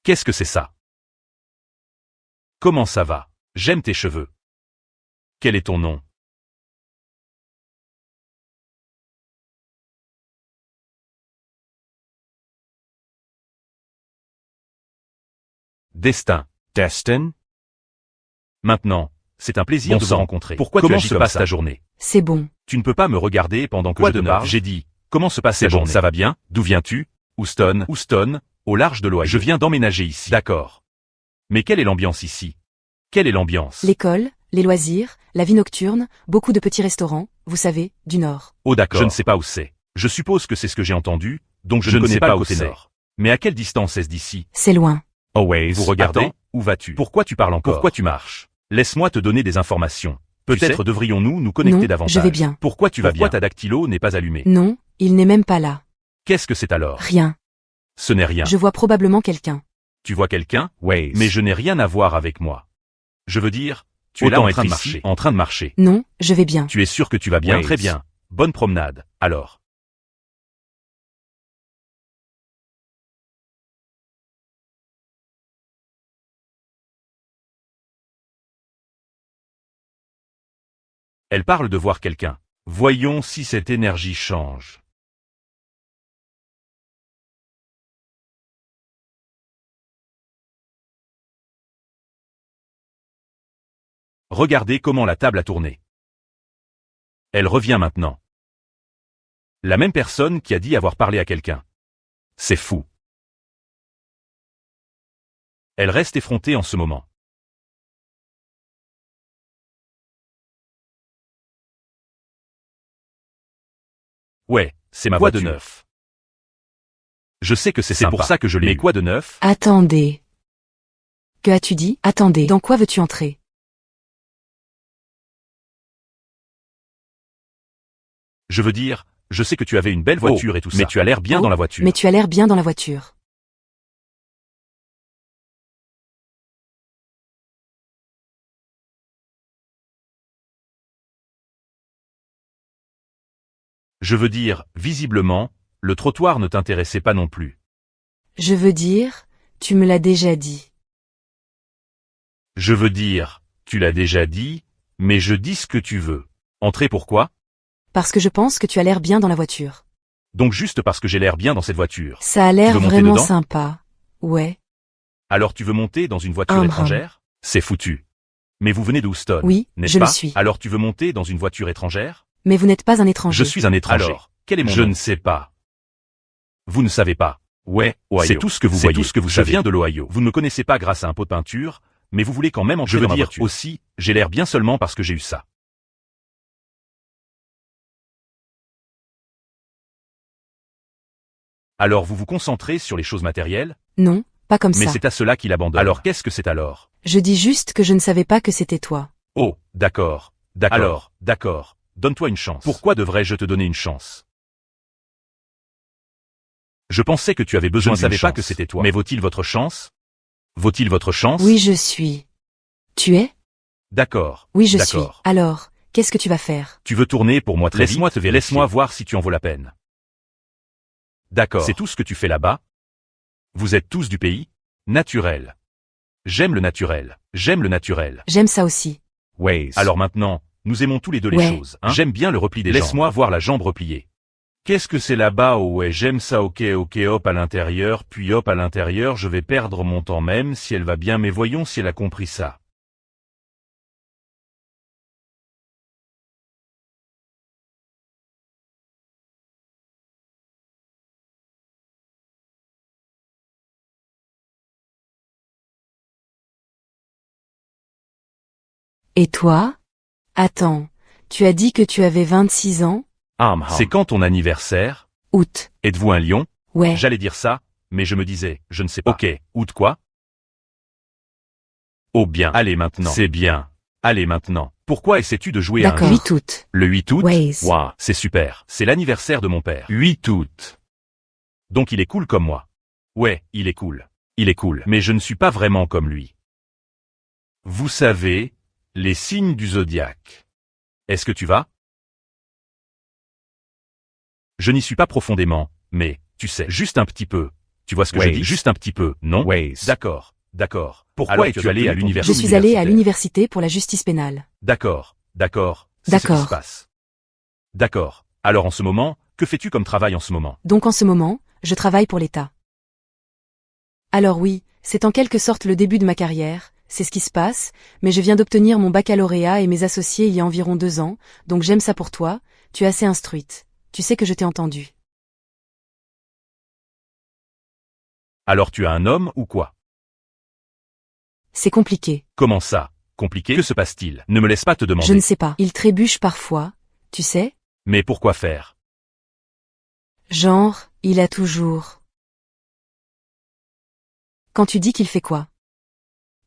Qu'est-ce que c'est ça? Comment ça va? J'aime tes cheveux. Quel est ton nom? Destin. Destin? Maintenant, c'est un plaisir Bon de vous sang. rencontrer. Pourquoi Comment tu agis se comme passe ça? ta journée? C'est bon. Tu ne peux pas me regarder pendant que Quoi je te de parle. neuf? J'ai dit, comment se passe ta C'est bon, journée? Ça va bien? D'où viens-tu? Houston. Houston, au large de l'Ohio. Je viens d'emménager ici. D'accord. Mais quelle est l'ambiance ici? Quelle est l'ambiance? L'école, les loisirs, la vie nocturne, beaucoup de petits restaurants, vous savez, du Nord. Oh d'accord. Je ne sais pas où c'est. Je suppose que c'est ce que j'ai entendu, donc je ne connais pas le côté nord. Mais à quelle distance est-ce d'ici? C'est loin. Always. Vous regardez? Attends. Où vas-tu? Pourquoi tu parles encore? Pourquoi tu marches? Laisse-moi te donner des informations. Peut-être devrions-nous nous connecter Non, davantage. je vais bien. Pourquoi tu vas bien? Pourquoi Ta dactylo n'est pas allumée. Non, il n'est même pas là. Qu'est-ce que c'est alors? Rien. Ce n'est rien. Je vois probablement quelqu'un. Tu vois quelqu'un? Ways. Mais je n'ai rien à voir avec moi. Je veux dire, tu es là Autant en train de être marcher. ici. En train de marcher. Non, je vais bien. Tu es sûr que tu vas bien? Ways. Très bien. Bonne promenade, alors. Elle parle de voir quelqu'un. Voyons si cette énergie change. Regardez comment la table a tourné. Elle revient maintenant. La même personne qui a dit avoir parlé à quelqu'un. C'est fou. Elle reste effrontée en ce moment. Ouais, c'est ma voix de neuf. Je sais que c'est pour ça que je l'ai. Mais quoi de neuf? Attendez. Que as-tu dit? Attendez. Dans quoi veux-tu entrer? Je veux dire, je sais que tu avais une belle voiture et tout ça. Mais tu as l'air bien Oh, dans la voiture. Mais tu as l'air bien dans la voiture. Je veux dire, visiblement, le trottoir ne t'intéressait pas non plus. Je veux dire, tu me l'as déjà dit. Je veux dire, tu l'as déjà dit, mais je dis ce que tu veux. Entrer pourquoi? Parce que je pense que tu as l'air bien dans la voiture. Donc juste parce que j'ai l'air bien dans cette voiture. Ça a Tu l'air veux monter vraiment dedans? sympa. Ouais. Alors tu veux monter dans une voiture étrangère? C'est foutu. Mais vous venez de Houston, Oui, n'est-ce je pas? le suis. Alors tu veux monter dans une voiture étrangère? Mais vous n'êtes pas un étranger. Je suis un étranger. Alors, quel est mon nom? Je ne sais pas. Vous ne savez pas. Ouais, c'est tout ce que vous voyez. C'est tout ce que vous savez. Je viens de l'Ohio. Vous ne me connaissez pas grâce à un pot de peinture, mais vous voulez quand même entrer dans ma voiture. Je veux dire aussi, j'ai l'air bien seulement parce que j'ai eu ça. Alors vous vous concentrez sur les choses matérielles? Non, pas comme Mais ça. c'est à cela qu'il abandonne. Alors qu'est-ce que c'est alors? Je dis juste que je ne savais pas que c'était toi. Oh, d'accord. D'accord. Alors, d'accord. Donne-toi une chance. Pourquoi devrais-je te donner une chance? Je pensais que tu avais besoin d'une chance. Je ne savais pas que c'était toi. Mais vaut-il votre chance? Vaut-il votre chance? Oui, je suis. Tu es? D'accord. Oui, je suis. D'accord. Alors, qu'est-ce que tu vas faire? Tu veux tourner pour moi très vite? Laisse-moi te vérifier. Laisse-moi voir si tu en vaux la peine. D'accord. C'est tout ce que tu fais là-bas? Vous êtes tous du pays? Naturel. J'aime le naturel. J'aime le naturel. J'aime ça aussi. Ways. Alors maintenant, nous aimons tous les deux les Ouais. choses, hein? J'aime bien le repli des jambes. Laisse-moi voir la jambe repliée. Qu'est-ce que c'est là-bas? Oh ouais, j'aime ça, ok, hop à l'intérieur, puis hop à l'intérieur, je vais perdre mon temps même si elle va bien, mais voyons si elle a compris ça. Et toi? Attends, tu as dit que tu avais 26 ans? C'est quand ton anniversaire? Août. Êtes-vous un lion? Ouais. J'allais dire ça, mais je me disais, je ne sais pas. Ok, août quoi? Oh bien, allez maintenant. C'est bien. Allez maintenant. Pourquoi essaies-tu de jouer à un D'accord. jeu? 8 août. Le 8 août? Ways. Waouh, c'est super. C'est l'anniversaire de mon père. 8 août. Donc il est cool comme moi. Ouais, il est cool. Il est cool. Mais je ne suis pas vraiment comme lui. Vous savez, les signes du zodiaque. Est-ce que tu vas? Je n'y suis pas profondément, mais, tu sais, juste un petit peu. Tu vois ce que je dis? Juste un petit peu, non? D'accord, d'accord. Pourquoi es-tu allé à l'université? Je suis allé à l'université pour la justice pénale. D'accord, d'accord. C'est ce qui se D'accord. passe. D'accord. Alors en ce moment, que fais-tu comme travail en ce moment? Donc en ce moment, je travaille pour l'État. Alors oui, c'est en quelque sorte le début de ma carrière, c'est ce qui se passe, mais je viens d'obtenir mon baccalauréat et mes associés il y a environ 2 ans, donc j'aime ça pour toi, tu es assez instruite. Tu sais que je t'ai entendu. Alors tu as un homme ou quoi? C'est compliqué. Comment ça? Compliqué? Que se passe-t-il? Ne me laisse pas te demander. Je ne sais pas. Il trébuche parfois, tu sais? Mais pourquoi faire? Genre, il a toujours... Quand tu dis qu'il fait quoi?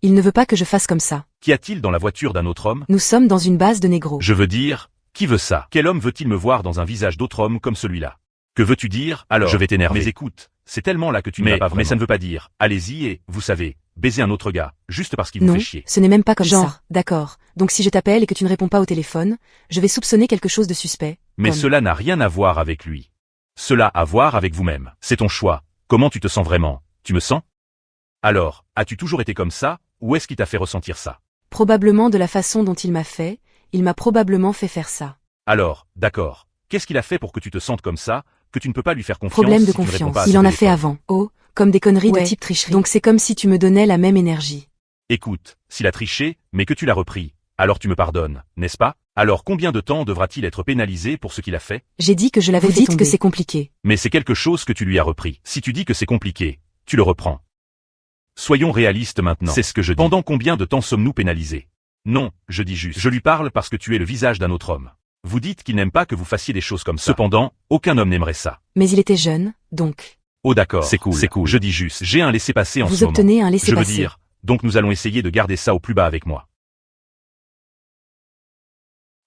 Il ne veut pas que je fasse comme ça. Qu'y a-t-il dans la voiture d'un autre homme? Nous sommes dans une base de négros. Je veux dire, qui veut ça? Quel homme veut-il me voir dans un visage d'autre homme comme celui-là? Que veux-tu dire? Alors, je vais t'énerver. Mais écoute, c'est tellement là que tu ne vas pas vraiment. Mais ça ne veut pas dire, allez-y et, vous savez, baiser un autre gars, juste parce qu'il vous fait chier. Ce n'est même pas comme ça. D'accord. Donc si je t'appelle et que tu ne réponds pas au téléphone, je vais soupçonner quelque chose de suspect. Mais cela n'a rien à voir avec lui. Cela a à voir avec vous-même. C'est ton choix. Comment tu te sens vraiment? Tu me sens? Alors, as-tu toujours été comme ça, ou est-ce qu'il t'a fait ressentir ça? Probablement de la façon dont il m'a probablement fait faire ça. Alors, d'accord. Qu'est-ce qu'il a fait pour que tu te sentes comme ça, que tu ne peux pas lui faire confiance? Problème de si tu ne réponds confiance. pas à Il son en a fait téléphone? avant. Oh, comme des conneries de type tricherie. Donc c'est comme si tu me donnais la même énergie. Écoute, s'il a triché, mais que tu l'as repris, alors tu me pardonnes, n'est-ce pas? Alors combien de temps devra-t-il être pénalisé pour ce qu'il a fait? J'ai dit que je l'avais fait tomber. Vous dites que c'est compliqué. Mais c'est quelque chose que tu lui as repris. Si tu dis que c'est compliqué, tu le reprends. Soyons réalistes maintenant. C'est ce que je dis. Pendant combien de temps sommes-nous pénalisés? Non, je dis juste. Je lui parle parce que tu es le visage d'un autre homme. Vous dites qu'il n'aime pas que vous fassiez des choses comme ça. Cependant, aucun homme n'aimerait ça. Mais il était jeune, donc. Oh d'accord, c'est cool. Je dis juste, j'ai un laissez-passer en ce moment. Vous obtenez un laissez-passer. Je veux dire, donc nous allons essayer de garder ça au plus bas avec moi.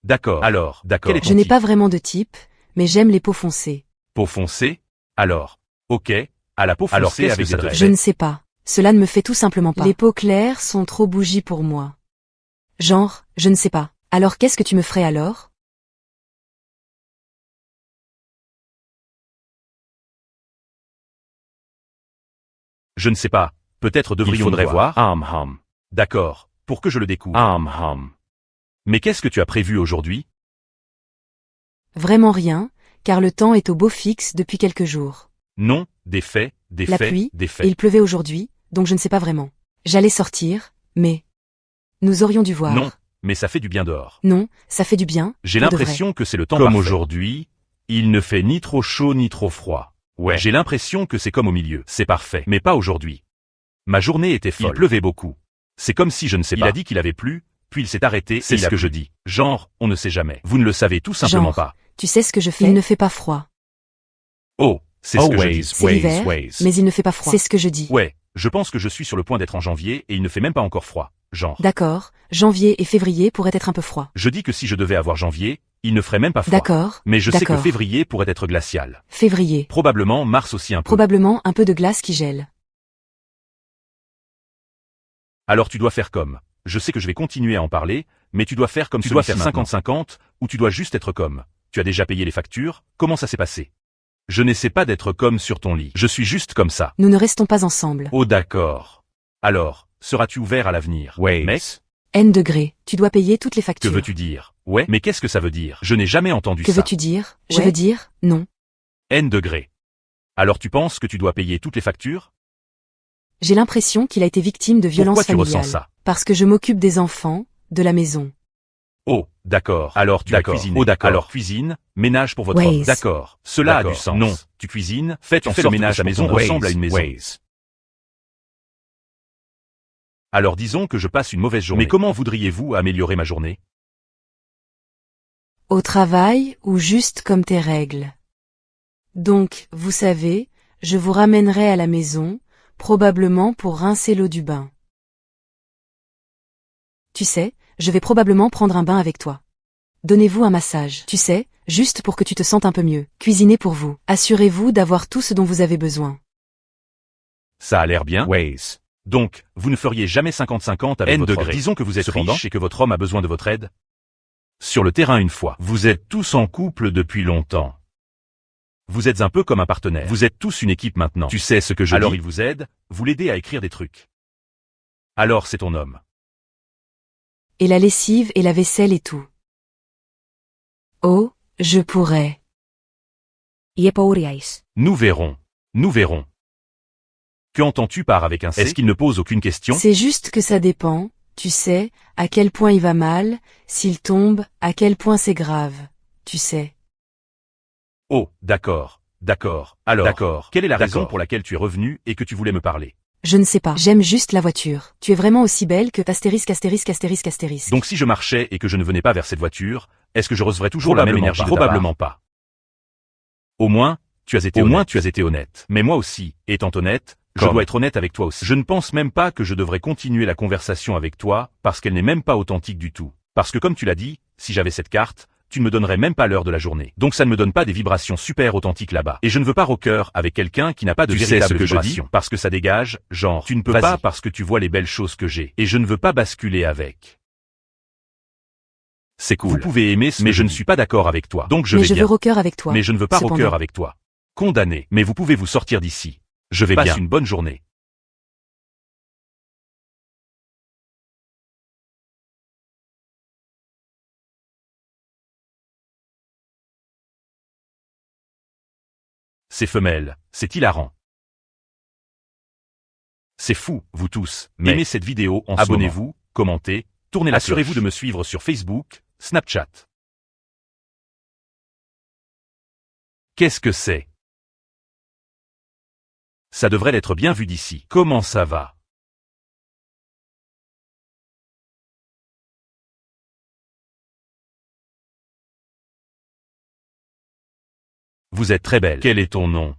D'accord. Alors, d'accord. Je n'ai pas vraiment de type, mais j'aime les peaux foncées. Peau foncée? Alors, ok, à la peau foncée avec des dreads. Je ne sais pas. Cela ne me fait tout simplement pas. Les peaux claires sont trop bougies pour moi. Genre, je ne sais pas. Alors qu'est-ce que tu me ferais alors? Je ne sais pas. Peut-être devrions-nous voir. D'accord. Pour que je le découvre. Mais qu'est-ce que tu as prévu aujourd'hui? Vraiment rien, car le temps est au beau fixe depuis quelques jours. Non, des faits, La pluie, et il pleuvait aujourd'hui, donc je ne sais pas vraiment. J'allais sortir, mais... Nous aurions dû voir. Non, mais ça fait du bien dehors. Non, ça fait du bien. J'ai l'impression que c'est le temps parfait. Comme aujourd'hui, il ne fait ni trop chaud ni trop froid. Ouais. J'ai l'impression que c'est comme au milieu. C'est parfait. Mais pas aujourd'hui. Ma journée était folle. Il pleuvait beaucoup. C'est comme si je ne sais pas. Il a dit qu'il avait plu, puis il s'est arrêté. C'est ce que je dis. Genre, on ne sait jamais. Vous ne le savez tout simplement pas. Tu sais ce que je fais? Il ne fait pas froid. Oh, c'est ce que je dis. C'est l'hiver, mais il ne fait pas froid. C'est ce que je dis. Ouais, je pense que je suis sur le point d'être en janvier et il ne fait même pas encore froid. Genre. D'accord, janvier et février pourraient être un peu froids. Je dis que si je devais avoir janvier, il ne ferait même pas froid. D'accord. Mais je sais que février pourrait être glacial. Février. Probablement mars aussi un peu. Probablement un peu de glace qui gèle. Alors tu dois faire comme. Je sais que je vais continuer à en parler, mais tu dois faire comme tu dois faire 50-50, ou tu dois juste être comme. Tu as déjà payé les factures, comment ça s'est passé? Je n'essaie pas d'être comme sur ton lit. Je suis juste comme ça. Nous ne restons pas ensemble. Oh d'accord. Alors, seras-tu ouvert à l'avenir? Mec? N degré, tu dois payer toutes les factures. Que veux-tu dire? Ouais, mais qu'est-ce que ça veut dire? Je n'ai jamais entendu ça. Que veux-tu dire? Je veux dire, non. N degré. Alors tu penses que tu dois payer toutes les factures? J'ai l'impression qu'il a été victime de violences familiales. Pourquoi tu ressens ça? Parce que je m'occupe des enfants, de la maison. Oh, d'accord. Alors tu as cuisiné. Oh d'accord. Alors cuisine, ménage pour votre homme. D'accord. Cela a du sens. Non, tu cuisines, fais le ménage à la maison ressemble à une maison. Alors disons que je passe une mauvaise journée. Mais comment voudriez-vous améliorer ma journée? Au travail ou juste comme tes règles. Donc, vous savez, je vous ramènerai à la maison, probablement pour rincer l'eau du bain. Tu sais, je vais probablement prendre un bain avec toi. Donnez-vous un massage. Tu sais, juste pour que tu te sentes un peu mieux. Cuisinez pour vous. Assurez-vous d'avoir tout ce dont vous avez besoin. Ça a l'air bien. Donc, vous ne feriez jamais 50-50 avec votre homme. Disons que vous êtes riche et que votre homme a besoin de votre aide. Sur le terrain une fois. Vous êtes tous en couple depuis longtemps. Vous êtes un peu comme un partenaire. Vous êtes tous une équipe maintenant. Tu sais ce que je dis. Alors il vous aide, vous l'aidez à écrire des trucs. Alors c'est ton homme. Et la lessive et la vaisselle et tout. Oh, je pourrais. Nous verrons. Nous verrons. Que entends-tu par avec un C? Est-ce qu'il ne pose aucune question? C'est juste que ça dépend, tu sais, à quel point il va mal, s'il tombe, à quel point c'est grave, tu sais. Oh, d'accord, d'accord. Alors, d'accord. Quelle est la raison pour laquelle tu es revenu et que tu voulais me parler? Je ne sais pas, j'aime juste la voiture. Tu es vraiment aussi belle que astérisque astérisque astérisque astérisque. Donc si je marchais et que je ne venais pas vers cette voiture, est-ce que je recevrais toujours la même énergie? Probablement pas. Au moins, tu as été honnête. Mais moi aussi, étant honnête, je dois être honnête avec toi aussi. Je ne pense même pas que je devrais continuer la conversation avec toi, parce qu'elle n'est même pas authentique du tout. Parce que comme tu l'as dit, si j'avais cette carte, tu ne me donnerais même pas l'heure de la journée. Donc ça ne me donne pas des vibrations super authentiques là-bas. Et je ne veux pas rocker avec quelqu'un qui n'a pas de véritable vibration. Parce que ça dégage, genre, tu ne peux pas parce que tu vois les belles choses que j'ai. Et je ne veux pas basculer avec. C'est cool. Vous pouvez aimer mais je ne suis pas d'accord avec toi. Donc je vais bien. Mais je veux rocker avec toi. Mais je ne veux pas Cependant. rocker avec toi. Condamné. Mais vous pouvez vous sortir d'ici. Je vais bien. Passe une bonne journée. Ces femelles, c'est hilarant. C'est fou, vous tous. Mais aimez cette vidéo en abonnez-vous, commentez, tournez la cloche. Assurez-vous de me suivre sur Facebook, Snapchat. Qu'est-ce que c'est? Ça devrait l'être bien vu d'ici. Comment ça va? Vous êtes très belle. Quel est ton nom?